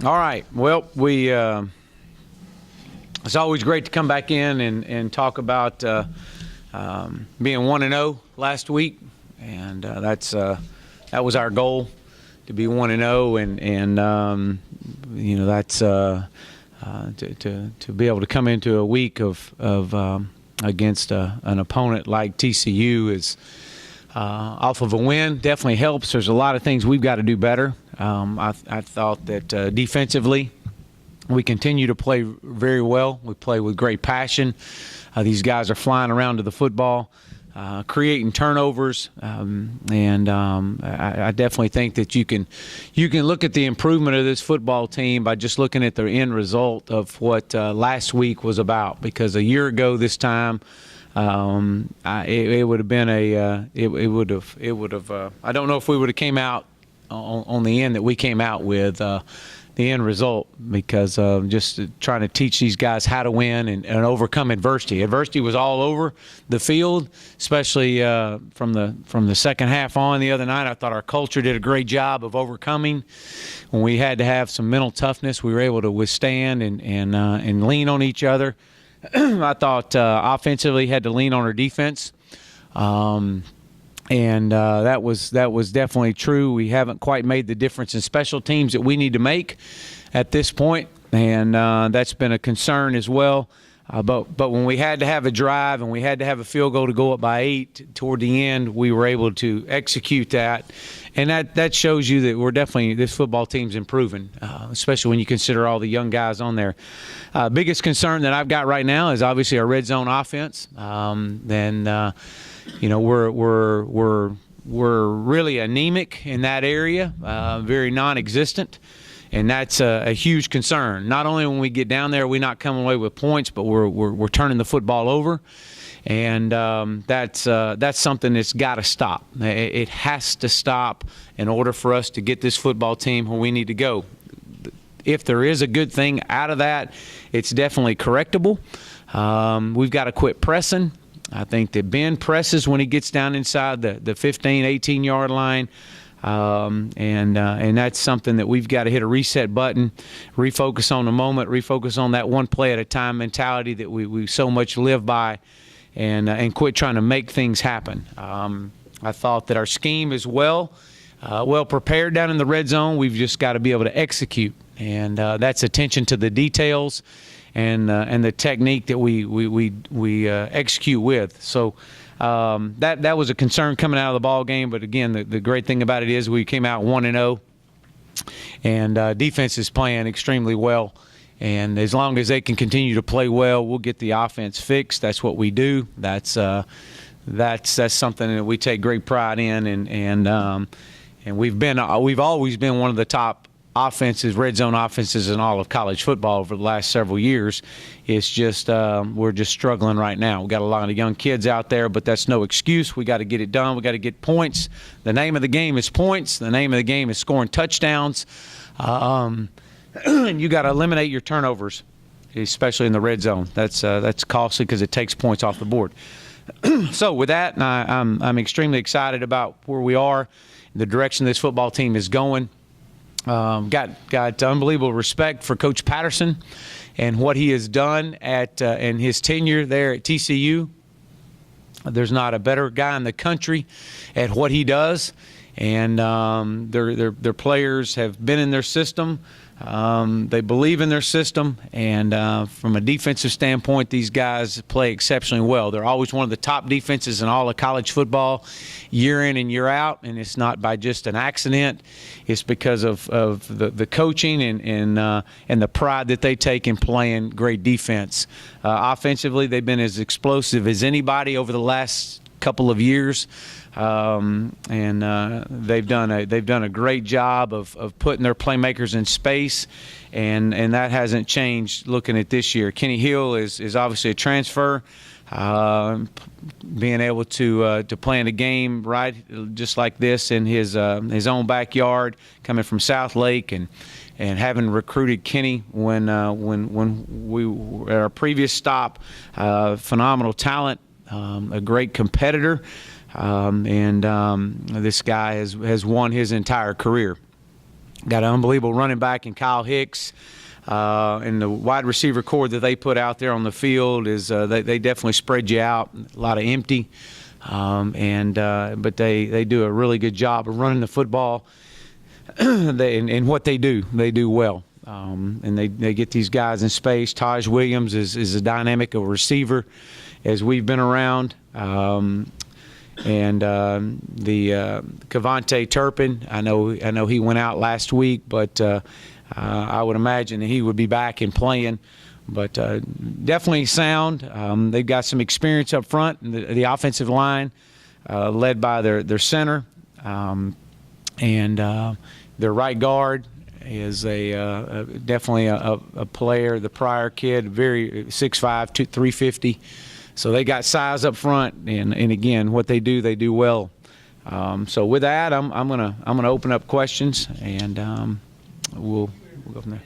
All right. Well, it's always great to come back in and talk about being 1-0 last week, and that was our goal, to be 1-0, and that's to be able to come into a week of against an opponent like TCU is off of a win. Definitely helps. There's a lot of things we've got to do better. I thought that defensively we continue to play very well. We play with great passion. These guys are flying around to the football, creating turnovers, and I definitely think that you can look at the improvement of this football team by just looking at the end result of what last week was about. Because a year ago this time, it would have been it would have I don't know if we would have came out on the end that we came out with. The end result, because just trying to teach these guys how to win and overcome adversity. Adversity was all over the field, especially from the second half on the other night. I thought our culture did a great job of overcoming. When we had to have some mental toughness, we were able to withstand and lean on each other. I thought offensively had to lean on our defense. And that was definitely true. We haven't quite made the difference in special teams that we need to make at this point, and that's been a concern as well. But when we had to have a drive and we had to have a field goal to go up by 8 toward the end, we were able to execute that, and that shows you that we're definitely, this football team's improving, especially when you consider all the young guys on there. Biggest concern that I've got right now is obviously our red zone offense. We're really anemic in that area, very non-existent, and that's a huge concern. Not only when we get down there, we're not coming away with points, but we're turning the football over, and that's something that's got to stop. It has to stop in order for us to get this football team where we need to go. If there is a good thing out of that, it's definitely correctable. We've got to quit pressing. I think that Ben presses when he gets down inside the 15, 18-yard line, and that's something that we've got to hit a reset button, refocus on the moment, refocus on that one play at a time mentality that we so much live by, and quit trying to make things happen. I thought that our scheme is well prepared down in the red zone. We've just got to be able to execute, and that's attention to the details and the technique that we execute with. So that was a concern coming out of the ball game. But again, the great thing about it is we came out 1-0, and defense is playing extremely well. And as long as they can continue to play well, we'll get the offense fixed. That's what we do. That's something that we take great pride in, and we've always been one of the top offenses, red zone offenses in all of college football over the last several years. It's just we're just struggling right now. We've got a lot of young kids out there, but that's no excuse. We got to get it done. We got to get points. The name of the game is points. The name of the game is scoring touchdowns. And you got to eliminate your turnovers, especially in the red zone. That's costly because it takes points off the board. So with that, I'm extremely excited about where we are, the direction this football team is going. Got unbelievable respect for Coach Patterson and what he has done in his tenure there at TCU. There's not a better guy in the country at what he does, and their players have been in their system. They believe in their system, and from a defensive standpoint, these guys play exceptionally well. They're always one of the top defenses in all of college football, year in and year out, and it's not by just an accident. It's because of the coaching and the pride that they take in playing great defense. Offensively, they've been as explosive as anybody over the last couple of years. They've done a great job of putting their playmakers in space, and that hasn't changed looking at this year. Kenny Hill is obviously a transfer, being able to play in a game right just like this in his own backyard, coming from South Lake, and having recruited Kenny when we were at our previous stop. Phenomenal talent, a great competitor. This guy has won his entire career. Got an unbelievable running back in Kyle Hicks. And the wide receiver core that they put out there on the field is they definitely spread you out, a lot of empty. But they do a really good job of running the football. And what they do well. And they get these guys in space. Taj Williams is a dynamic of a receiver as we've been around. The Cavante Turpin, I know he went out last week, but I would imagine that he would be back and playing. But definitely sound. They've got some experience up front in the offensive line, led by their center. Their right guard is definitely a player. The Pryor kid, very 6'5", 350. So they got size up front, and again, what they do well. So with that, I'm gonna open up questions, and we'll go from there.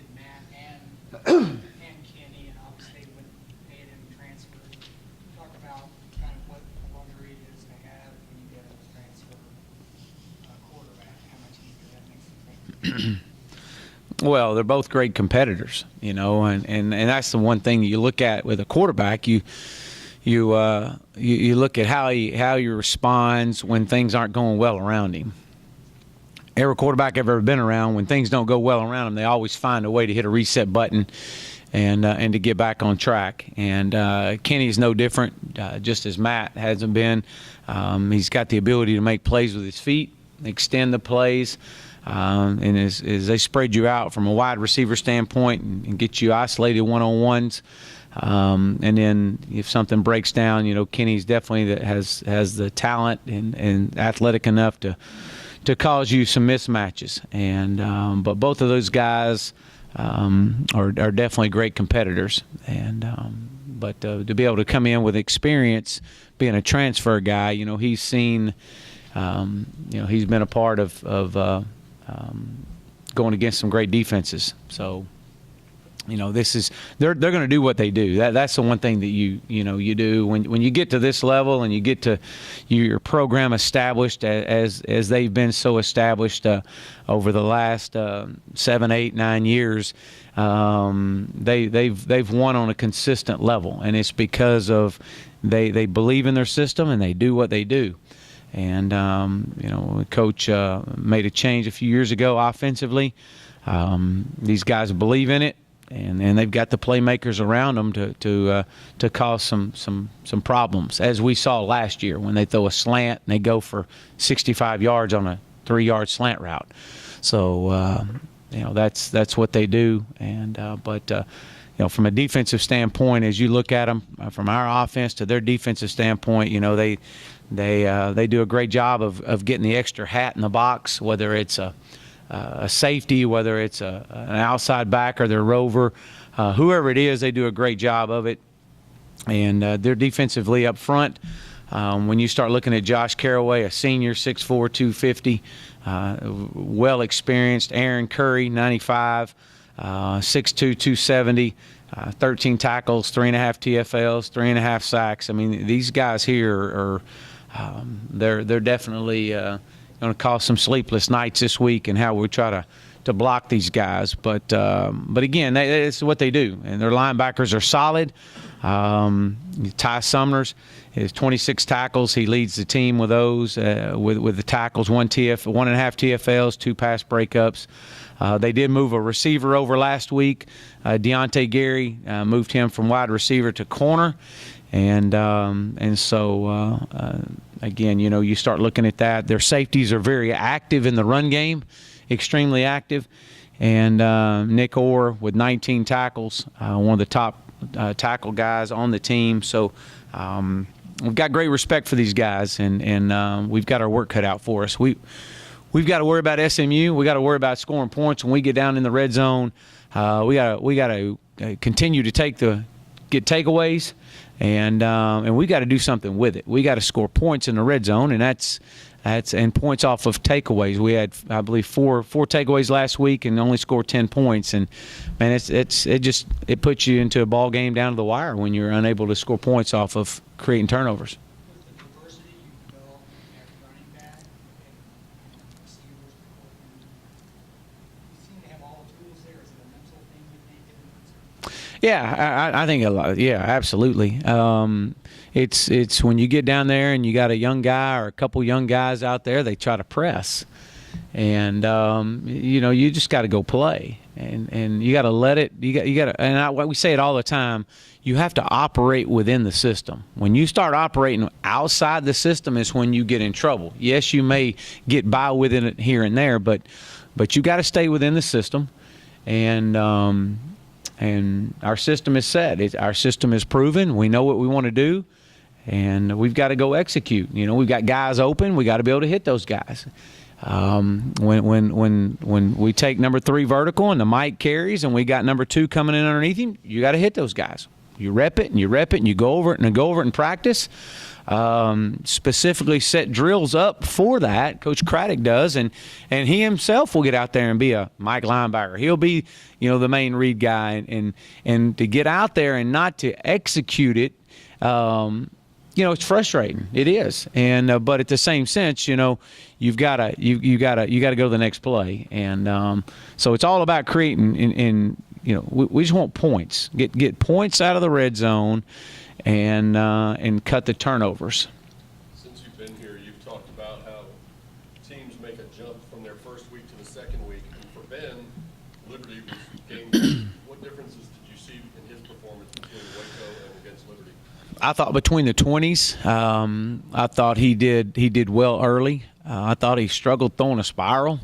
Well, they're both great competitors, and that's the one thing you look at with a quarterback. You look at how he responds when things aren't going well around him. Every quarterback I've ever been around, when things don't go well around them, they always find a way to hit a reset button and to get back on track. And Kenny's no different, just as Matt hasn't been. He's got the ability to make plays with his feet, extend the plays. And as they spread you out from a wide receiver standpoint and get you isolated one-on-ones, and then if something breaks down, Kenny's definitely has the talent and athletic enough to cause you some mismatches. And but both of those guys are definitely great competitors. And but to be able to come in with experience, being a transfer guy, he's seen, he's been a part of going against some great defenses. So, this is they're going to do what they do. That's the one thing that you do when you get to this level and you get to your program established as they've been so established over the last 7, 8, 9 years. They've won on a consistent level, and it's because of they believe in their system and they do what they do. And, Coach made a change a few years ago offensively. These guys believe in it, and they've got the playmakers around them to cause some problems, as we saw last year when they throw a slant and they go for 65 yards on a 3-yard slant route. So, that's what they do. And from a defensive standpoint, as you look at them from our offense to their defensive standpoint, they do a great job of getting the extra hat in the box, whether it's a safety, whether it's an outside backer, their rover, whoever it is, they do a great job of it. And they're defensively up front. When you start looking at Josh Caraway, a senior, 6'4", 250, well experienced. Aaron Curry, 95, 6'2", 270. 13 tackles, 3.5 TFLs, 3.5 sacks. I mean, these guys here are they're definitely going to cause some sleepless nights this week and how we try to block these guys. But again, it's what they do, and their linebackers are solid. Ty Sumners has 26 tackles. He leads the team with those with the tackles, 1.5 TFLs, 2 pass breakups. They did move a receiver over last week. Deontay Gary moved him from wide receiver to corner. And so, again, you start looking at that. Their safeties are very active in the run game, extremely active. And Nick Orr with 19 tackles, one of the top tackle guys on the team. So we've got great respect for these guys, and we've got our work cut out for us. We've got to worry about SMU. We got to worry about scoring points when we get down in the red zone. We got to continue to get takeaways, and we got to do something with it. We got to score points in the red zone, and that's points off of takeaways. We had, I believe, four takeaways last week and only scored 10 points. And man, it puts you into a ball game down to the wire when you're unable to score points off of creating turnovers. Yeah, I think a lot. Yeah, absolutely. It's when you get down there and you got a young guy or a couple young guys out there, they try to press, and you just got to go play, and you got to let it. You got to, and we say it all the time. You have to operate within the system. When you start operating outside the system is when you get in trouble. Yes, you may get by within it here and there, but you got to stay within the system, and our system is set. Our system is proven. We know what we want to do, and we've got to go execute. We've got guys open. We got to be able to hit those guys. When we take number 3 vertical and the Mike carries, and we got number 2 coming in underneath him, you got to hit those guys. You rep it and you rep it and you go over it in practice. Specifically set drills up for that. Coach Craddock does, and he himself will get out there and be a Mike linebacker. He'll be, the main read guy, and to get out there and not to execute it, it's frustrating. It is, and but at the same sense, you've got to go to the next play, and so it's all about creating. We just want points. Get points out of the red zone, and cut the turnovers. Since you've been here, you've talked about how teams make a jump from their first week to the second week. And for Ben, Liberty was game. What differences did you see in his performance between Waco and against Liberty? I thought between the 20s, I thought he did well early. I thought he struggled throwing a spiral.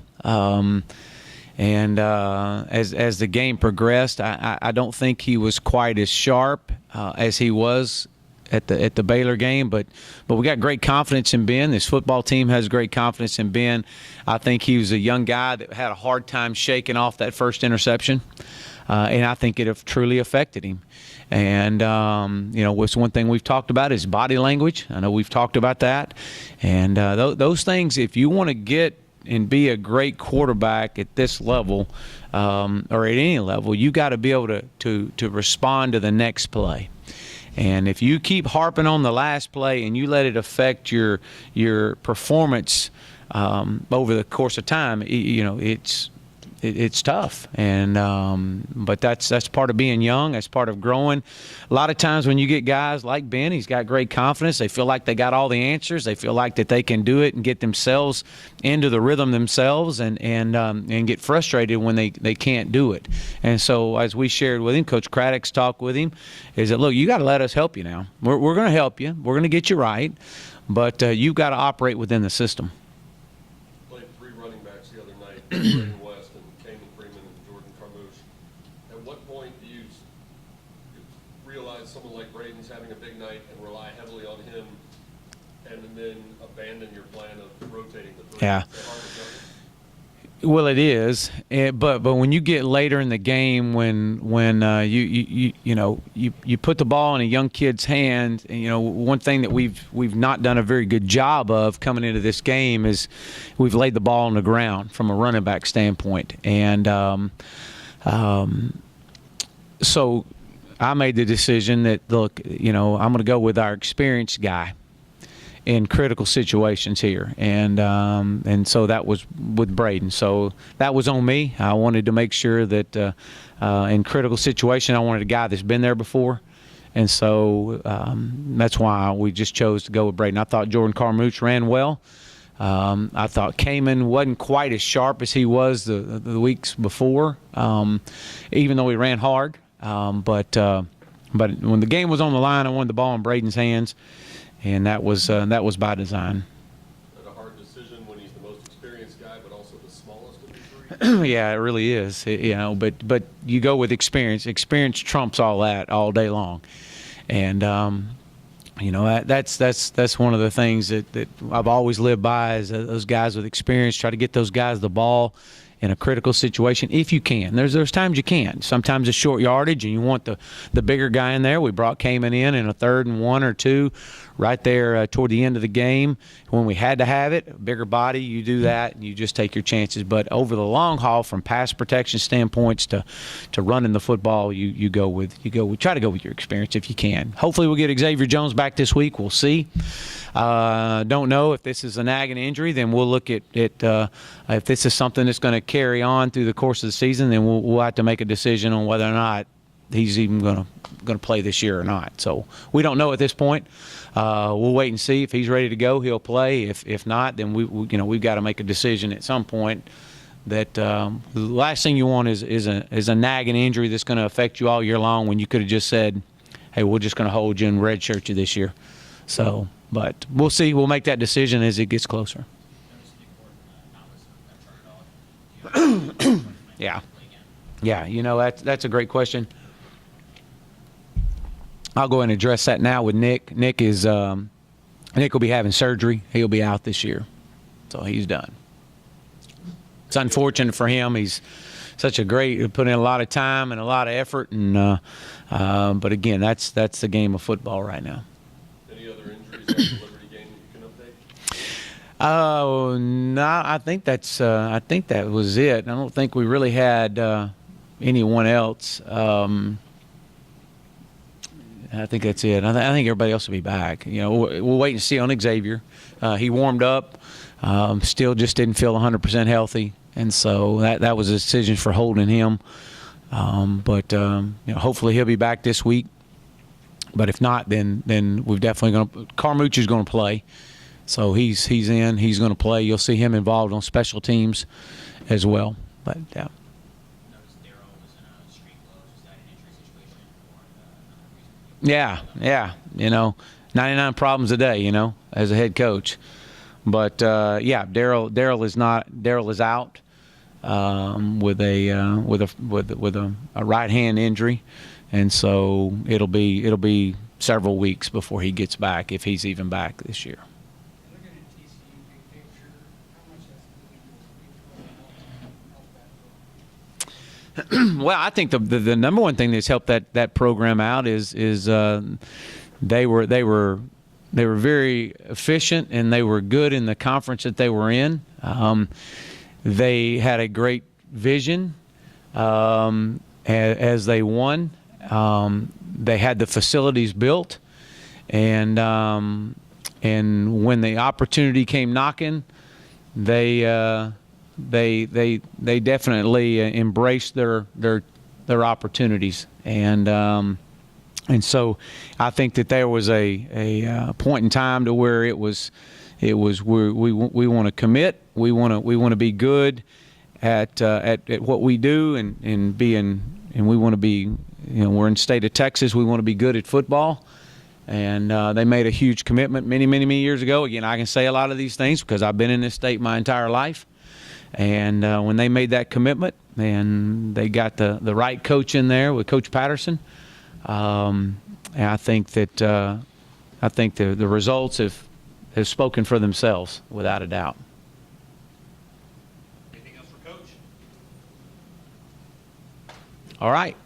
And as the game progressed, I don't think he was quite as sharp as he was at the Baylor game. But we got great confidence in Ben. This football team has great confidence in Ben. I think he was a young guy that had a hard time shaking off that first interception, and I think it truly affected him. And what's one thing we've talked about is body language. I know we've talked about that, and those things. If you want to get and be a great quarterback at this level, or at any level, you got to be able to respond to the next play. And if you keep harping on the last play and you let it affect your performance over the course of time, it's tough. And but that's part of being young. That's part of growing. A lot of times when you get guys like Ben, he's got great confidence. They feel like they got all the answers. They feel like that they can do it and get themselves into the rhythm themselves, and get frustrated when they can't do it. And so as we shared with him, Coach Craddock's talk with him is that, look, you got to let us help you now. We're going to help you. We're going to get you right, but you've got to operate within the system. Played 3 running backs the other night. Someone like Braden's having a big night and rely heavily on him, and then abandon your plan of rotating the 3? Yeah. Well, it is, but when you get later in the game, when you put the ball in a young kid's hand, and one thing that we've not done a very good job of coming into this game is we've laid the ball on the ground from a running back standpoint, and so I made the decision that, look, I'm going to go with our experienced guy in critical situations here, and so that was with Braden. So that was on me. I wanted to make sure that in critical situation, I wanted a guy that's been there before, and so that's why we just chose to go with Braden. I thought Jordan Carmouche ran well. I thought Kamen wasn't quite as sharp as he was the weeks before, even though he ran hard. But when the game was on the line, I wanted the ball in Braden's hands, and that was by design. Is that a hard decision when he's the most experienced guy, but also the smallest of the 3? Yeah, it really is. But you go with experience. Experience trumps all that all day long, and that's one of the things that I've always lived by is those guys with experience. Try to get those guys the ball in a critical situation if you can. There's times you can. Sometimes it's short yardage and you want the bigger guy in there. We brought Kamen in a 3rd and 1 or 2 right there toward the end of the game when we had to have it. A bigger body, you do that and you just take your chances. But over the long haul, from pass protection standpoints to running the football, you try to go with your experience if you can. Hopefully we'll get Xavier Jones back this week. We'll see. Don't know if this is a nagging injury. Then we'll look at if this is something that's going to carry on through the course of the season. Then we'll have to make a decision on whether or not he's even going to play this year or not. So we don't know at this point. We'll wait and see. If he's ready to go, he'll play. If not, then we've got to make a decision at some point. That the last thing you want is a nagging injury that's going to affect you all year long, when you could have just said, hey, we're just going to hold you and redshirt you this year. So, but we'll see. We'll make that decision as it gets closer. Yeah. That's a great question. I'll go ahead and address that now with Nick. Nick will be having surgery. He'll be out this year, so he's done. It's unfortunate for him. He's such a great, put in a lot of time and a lot of effort, and but again, that's the game of football right now. Any other injuries at the Liberty game that you can update? Oh, no, I think that was it. I don't think we really had anyone else. I think that's it. I think everybody else will be back. We'll wait and see on Xavier. He warmed up, still just didn't feel 100% healthy, and so that was a decision for holding him. But hopefully he'll be back this week. But if not, then we've definitely going to. Carmucci is going to play, so he's in. He's going to play. You'll see him involved on special teams as well. But yeah. Yeah. 99 problems a day, as a head coach. But Daryl is out with a right hand injury, and so it'll be several weeks before he gets back, if he's even back this year. Looking at TCU big picture, how much has Well, I think the number one thing that's helped that program out is they were very efficient, and they were good in the conference that they were in. They had a great vision as they won. They had the facilities built, and when the opportunity came knocking, they definitely embraced their opportunities, and so I think that there was a point in time to where it was we want to commit, we want to be good at what we do, and we want to be, we're in the state of Texas, we want to be good at football. And they made a huge commitment many years ago. Again, I can say a lot of these things because I've been in this state my entire life. And when they made that commitment, and they got the right coach in there with Coach Patterson, and I think that the results have spoken for themselves without a doubt. Anything else for Coach? All right.